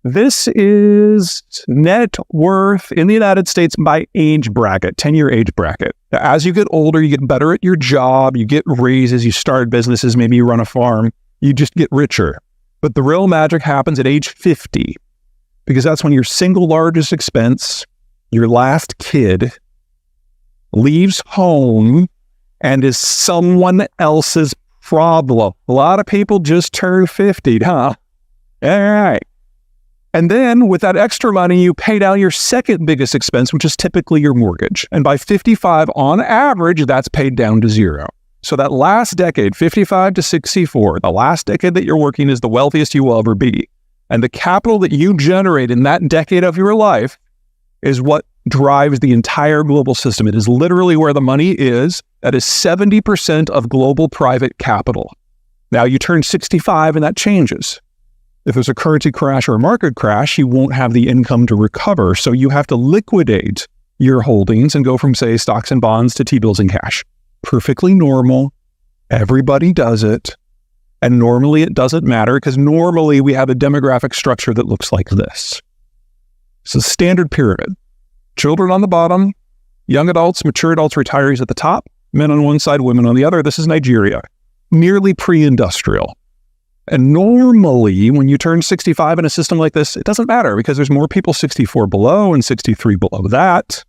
This is net worth in the United States by age bracket, 10-year age bracket. As you get older, you get better at your job, you get raises, you start businesses, maybe you run a farm, you just get richer. But the real magic happens at age 50, because that's when your single largest expense, your last kid, leaves home and is someone else's problem. A lot of people just turn 50, huh? All right. And then with that extra money, you pay down your second biggest expense, which is typically your mortgage. And by 55, on average, that's paid down to zero. So that last decade, 55 to 64, the last decade that you're working is the wealthiest you will ever be. And the capital that you generate in that decade of your life is what drives the entire global system. It is literally where the money is. That is 70% of global private capital. Now you turn 65 and that changes. If there's a currency crash or a market crash, you won't have the income to recover. So you have to liquidate your holdings and go from, say, stocks and bonds to T-bills and cash. Perfectly normal. Everybody does it. And normally it doesn't matter because normally we have a demographic structure that looks like this. It's a standard pyramid. Children on the bottom, young adults, mature adults, retirees at the top, men on one side, women on the other. This is Nigeria, nearly pre-industrial. And normally, when you turn 65 in a system like this, it doesn't matter because there's more people 64 below and 63 below that.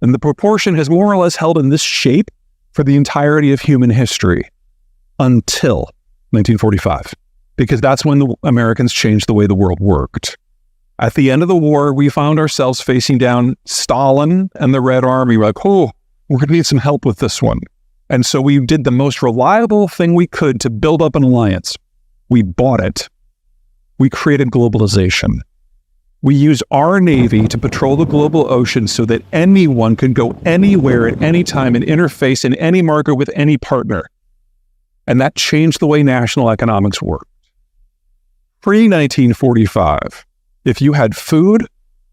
And the proportion has more or less held in this shape for the entirety of human history until 1945, because that's when the Americans changed the way the world worked. At the end of the war, we found ourselves facing down Stalin and the Red Army. We're like, oh, we're going to need some help with this one. And so we did the most reliable thing we could to build up an alliance. We bought it. We created globalization. We used our Navy to patrol the global ocean so that anyone could go anywhere at any time and interface in any market with any partner. And that changed the way national economics worked. Pre-1945, if you had food,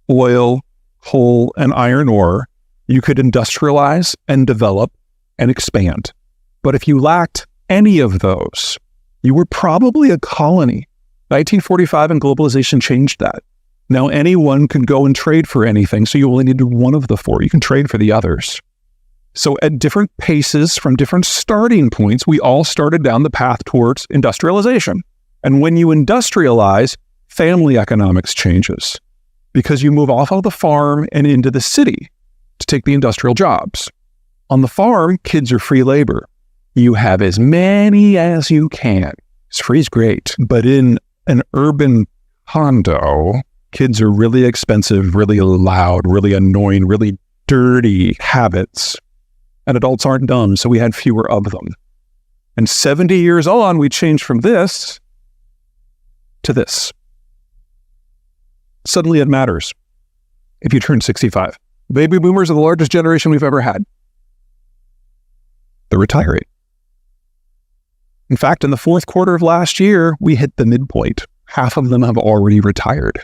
oil, coal, and iron ore, you could industrialize and develop and expand. But if you lacked any of those, you were probably a colony. 1945 and globalization changed that. Now anyone can go and trade for anything, so you only need one of the four. You can trade for the others. So at different paces from different starting points, we all started down the path towards industrialization. And when you industrialize, family economics changes because you move off of the farm and into the city to take the industrial jobs. On the farm, kids are free labor. You have as many as you can. It's free is great, but in an urban condo, kids are really expensive, really loud, really annoying, really dirty habits. And adults aren't dumb, so we had fewer of them. And 70 years on, we changed from this to this. Suddenly it matters if you turn 65. Baby boomers are the largest generation we've ever had. They're retiring. In fact, in the fourth quarter of last year, we hit the midpoint. Half of them have already retired.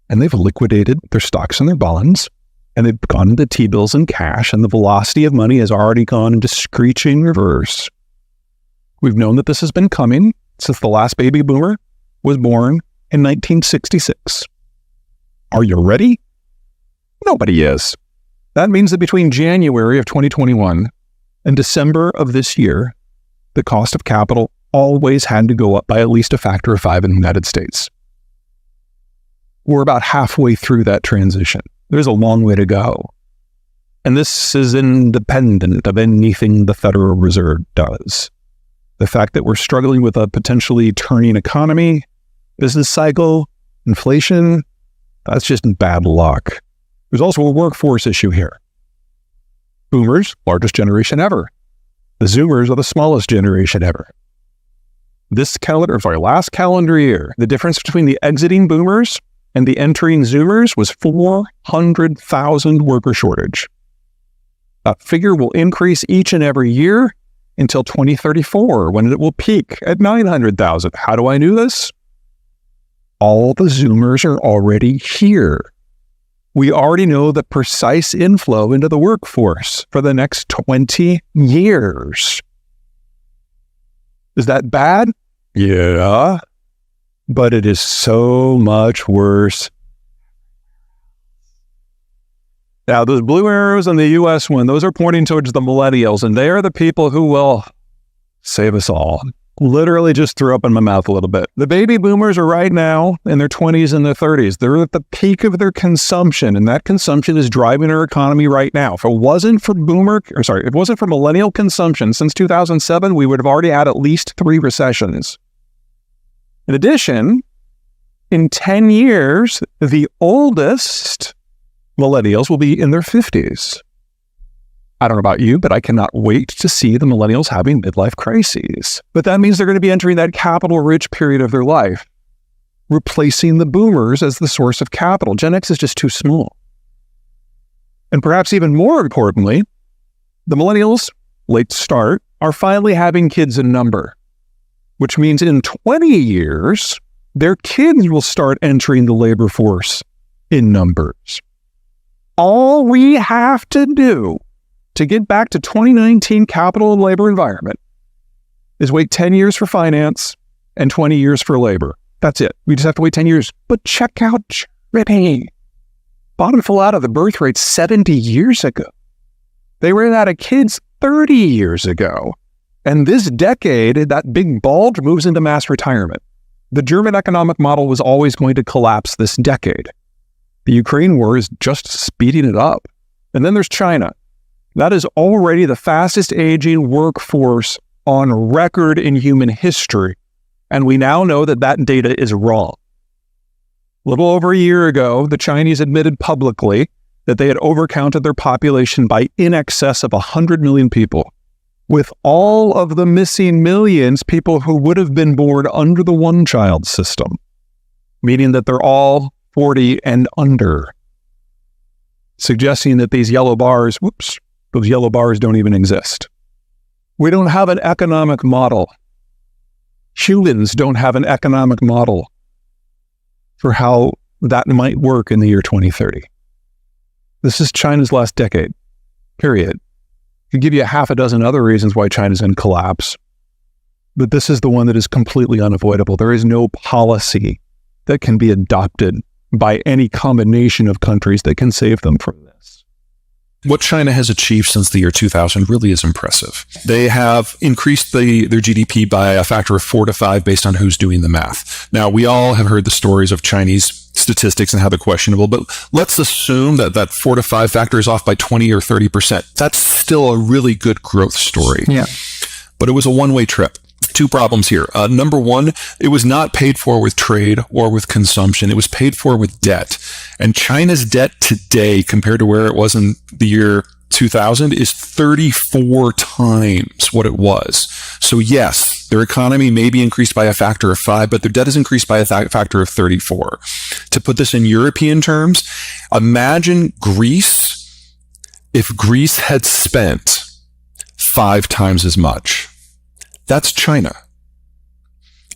And they've liquidated their stocks and their bonds, and they've gone into T-bills and cash, and the velocity of money has already gone into screeching reverse. We've known that this has been coming since the last baby boomer was born in 1966. Are you ready? Nobody is. That means that between January of 2021 and December of this year, the cost of capital always had to go up by at least a factor of 5 in the United States. We're about halfway through that transition. There's a long way to go. And this is independent of anything the Federal Reserve does. The fact that we're struggling with a potentially turning economy, business cycle, inflation, that's just bad luck. There's also a workforce issue here. Boomers, largest generation ever. The Zoomers are the smallest generation ever. Last calendar year, the difference between the exiting boomers and the entering Zoomers was 400,000 worker shortage. That figure will increase each and every year until 2034, when it will peak at 900,000. How do I know this? All the Zoomers are already here. We already know the precise inflow into the workforce for the next 20 years. Is that bad? Yeah. but it is so much worse. Now, those blue arrows on the U.S. one, those are pointing towards the millennials, and they are the people who will save us all. Literally just threw up in my mouth a little bit. The baby boomers are right now in their 20s and their 30s. They're at the peak of their consumption, and that consumption is driving our economy right now. If it wasn't for millennial consumption since 2007, we would have already had at least 3 recessions. In addition, in 10 years, the oldest millennials will be in their 50s. I don't know about you, but I cannot wait to see the millennials having midlife crises. But that means they're going to be entering that capital-rich period of their life, replacing the boomers as the source of capital. Gen X is just too small. And perhaps even more importantly, the millennials, late start, are finally having kids in number, which means in 20 years, their kids will start entering the labor force in numbers. All we have to do to get back to 2019 capital and labor environment is wait 10 years for finance and 20 years for labor. That's it. We just have to wait 10 years. But check out Germany. Bottom fell out of the birth rate 70 years ago. They ran out of kids 30 years ago. And this decade, that big bulge moves into mass retirement. The German economic model was always going to collapse this decade. The Ukraine war is just speeding it up. And then there's China. That is already the fastest aging workforce on record in human history. And we now know that that data is wrong. A little over a year ago, the Chinese admitted publicly that they had overcounted their population by in excess of 100 million people. With all of the missing millions, people who would have been born under the one-child system, meaning that they're all 40 and under, suggesting that these yellow bars, those yellow bars don't even exist. We don't have an economic model. Humans don't have an economic model for how that might work in the year 2030. This is China's last decade, period. I could give you a half a dozen other reasons why China's in collapse, but this is the one that is completely unavoidable. There is no policy that can be adopted by any combination of countries that can save them from this. What China has achieved since the year 2000 really is impressive. They have increased their GDP by a factor of 4 to 5 based on who's doing the math. Now, we all have heard the stories of Chinese statistics and how they're questionable, but let's assume that that 4 to 5 factor is off by 20 or 30%. That's still a really good growth story. Yeah. But it was a one-way trip. 2 problems here. Number one, it was not paid for with trade or with consumption. It was paid for with debt. And China's debt today, compared to where it was in the year 2000, is 34 times what it was. So yes, their economy may be increased by a factor of 5, but their debt is increased by a factor of 34. To put this in European terms, imagine Greece if Greece had spent 5 times as much. That's China.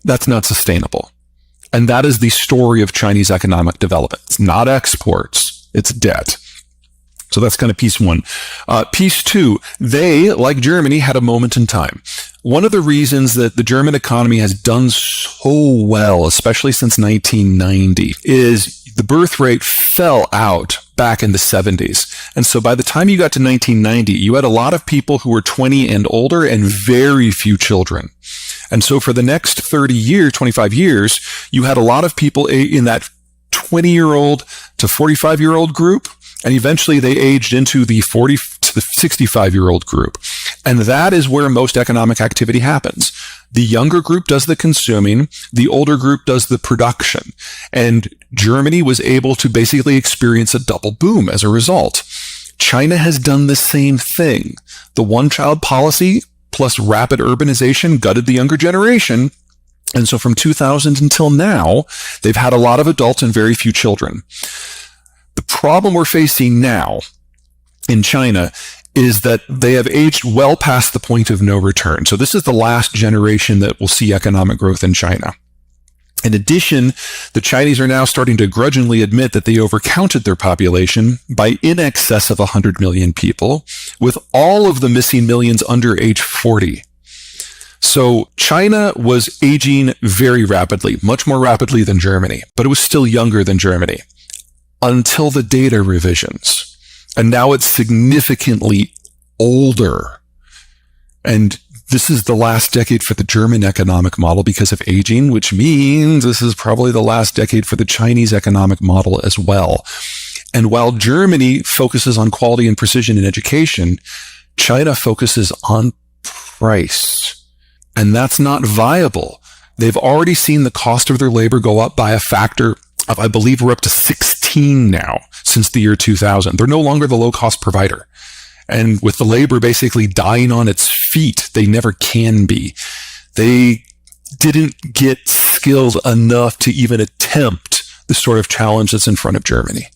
That's not sustainable. And that is the story of Chinese economic development. It's not exports, it's debt. So that's kind of piece 1. Piece 2, they, like Germany, had a moment in time. One of the reasons that the German economy has done so well, especially since 1990, is the birth rate fell out back in the 70s. And so by the time you got to 1990, you had a lot of people who were 20 and older and very few children. And so for the next 25 years, you had a lot of people in that 20-year-old to 45-year-old group. And eventually they aged into the 40 to the 65-year-old group. And that is where most economic activity happens. The younger group does the consuming, the older group does the production. And Germany was able to basically experience a double boom as a result. China has done the same thing. The one-child policy plus rapid urbanization gutted the younger generation. And so from 2000 until now, they've had a lot of adults and very few children. The problem we're facing now in China is that they have aged well past the point of no return. So this is the last generation that will see economic growth in China. In addition, the Chinese are now starting to grudgingly admit that they overcounted their population by in excess of 100 million people, with all of the missing millions under age 40. So China was aging very rapidly, much more rapidly than Germany, but it was still younger than Germany until the data revisions. And now it's significantly older. And this is the last decade for the German economic model because of aging, which means this is probably the last decade for the Chinese economic model as well. And while Germany focuses on quality and precision in education, China focuses on price. And that's not viable. They've already seen the cost of their labor go up by a factor of, I believe we're up to 16 now since the year 2000. They're no longer the low-cost provider. And with the labor basically dying on its feet, they never can be. They didn't get skilled enough to even attempt the sort of challenge that's in front of Germany.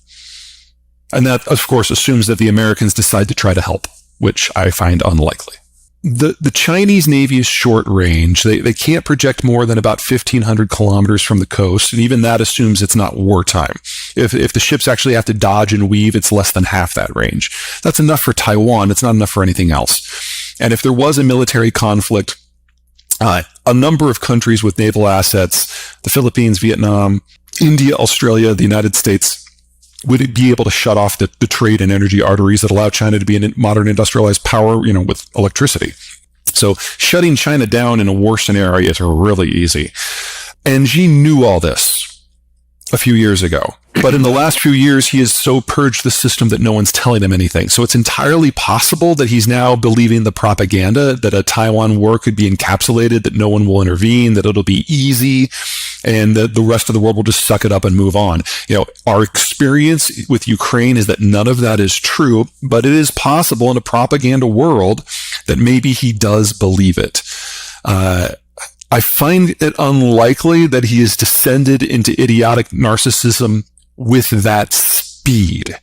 And that, of course, assumes that the Americans decide to try to help, which I find unlikely. The Chinese Navy is short range. They can't project more than about 1,500 kilometers from the coast, and even that assumes it's not wartime. If the ships actually have to dodge and weave, it's less than half that range. That's enough for Taiwan. It's not enough for anything else. And if there was a military conflict, a number of countries with naval assets, the Philippines, Vietnam, India, Australia, the United States, would be able to shut off the trade and energy arteries that allow China to be a modern industrialized power, with electricity. So shutting China down in a war scenario is really easy. And Xi knew all this a few years ago. But in the last few years, he has so purged the system that no one's telling him anything. So it's entirely possible that he's now believing the propaganda that a Taiwan war could be encapsulated, that no one will intervene, that it'll be easy, and that the rest of the world will just suck it up and move on. Our experience with Ukraine is that none of that is true, but it is possible in a propaganda world that maybe he does believe it. I find it unlikely that he has descended into idiotic narcissism with that speed.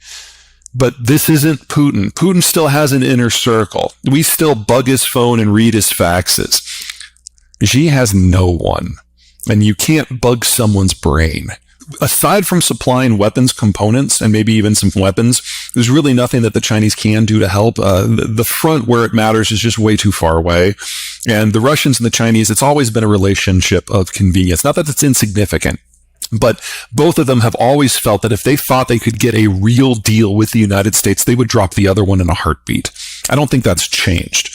But this isn't Putin. Putin still has an inner circle. We still bug his phone and read his faxes. Xi has no one. And you can't bug someone's brain. Aside from supplying weapons components and maybe even some weapons, there's really nothing that the Chinese can do to help. The front where it matters is just way too far away. And the Russians and the Chinese, it's always been a relationship of convenience. Not that it's insignificant, but both of them have always felt that if they thought they could get a real deal with the United States, they would drop the other one in a heartbeat. I don't think that's changed.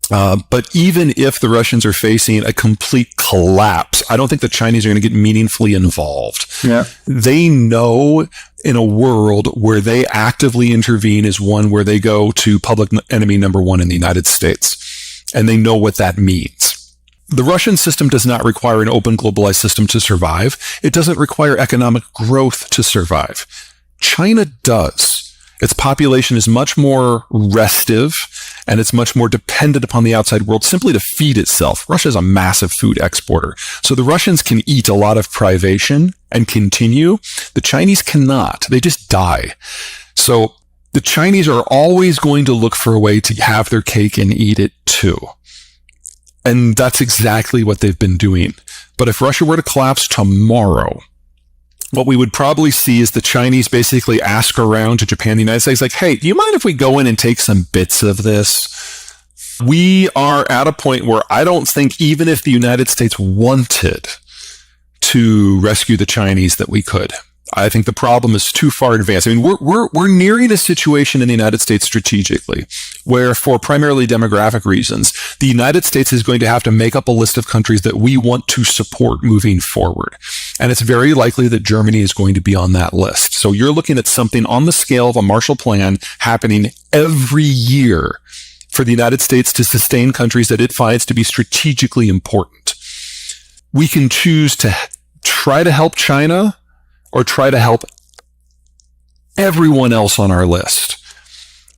But even if the Russians are facing a complete collapse, I don't think the Chinese are going to get meaningfully involved. Yeah. They know in a world where they actively intervene is one where they go to public enemy number one in the United States. And they know what that means. The Russian system does not require an open globalized system to survive. It doesn't require economic growth to survive. China does. Its population is much more restive, and it's much more dependent upon the outside world simply to feed itself. Russia is a massive food exporter. So the Russians can eat a lot of privation and continue. The Chinese cannot. They just die. So the Chinese are always going to look for a way to have their cake and eat it too. And that's exactly what they've been doing. But if Russia were to collapse tomorrow, what we would probably see is the Chinese basically ask around to Japan and the United States, like, hey, do you mind if we go in and take some bits of this? We are at a point where I don't think even if the United States wanted to rescue the Chinese that we could. I think the problem is too far advanced. I mean, we're nearing a situation in the United States strategically where, for primarily demographic reasons, the United States is going to have to make up a list of countries that we want to support moving forward. And it's very likely that Germany is going to be on that list. So you're looking at something on the scale of a Marshall Plan happening every year for the United States to sustain countries that it finds to be strategically important. We can choose to try to help China or try to help everyone else on our list.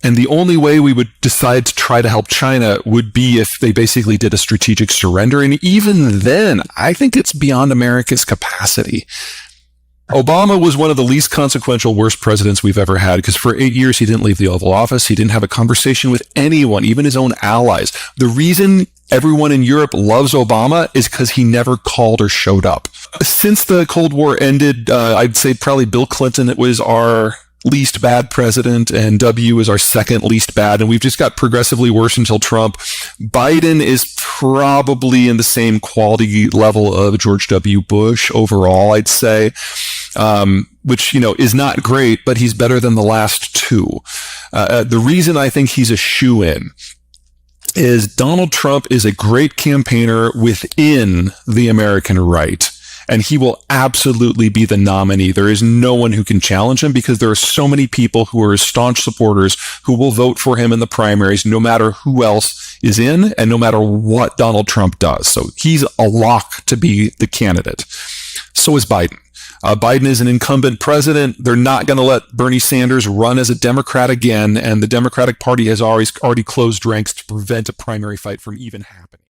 And the only way we would decide to try to help China would be if they basically did a strategic surrender. And even then, I think it's beyond America's capacity. Obama was one of the least consequential, worst presidents we've ever had, because for 8 years, he didn't leave the Oval Office. He didn't have a conversation with anyone, even his own allies. The reason everyone in Europe loves Obama is because he never called or showed up. Since the Cold War ended, I'd say probably Bill Clinton was our least bad president, and W is our second least bad, and we've just got progressively worse until Trump. Biden is probably in the same quality level of George W. Bush overall, I'd say, which, is not great, but he's better than the last two. The reason I think he's a shoo-in is Donald Trump is a great campaigner within the American right, and he will absolutely be the nominee. There is no one who can challenge him because there are so many people who are his staunch supporters who will vote for him in the primaries, no matter who else is in and no matter what Donald Trump does. So he's a lock to be the candidate. So is Biden. Biden is an incumbent president. They're not going to let Bernie Sanders run as a Democrat again, and the Democratic Party has already closed ranks to prevent a primary fight from even happening.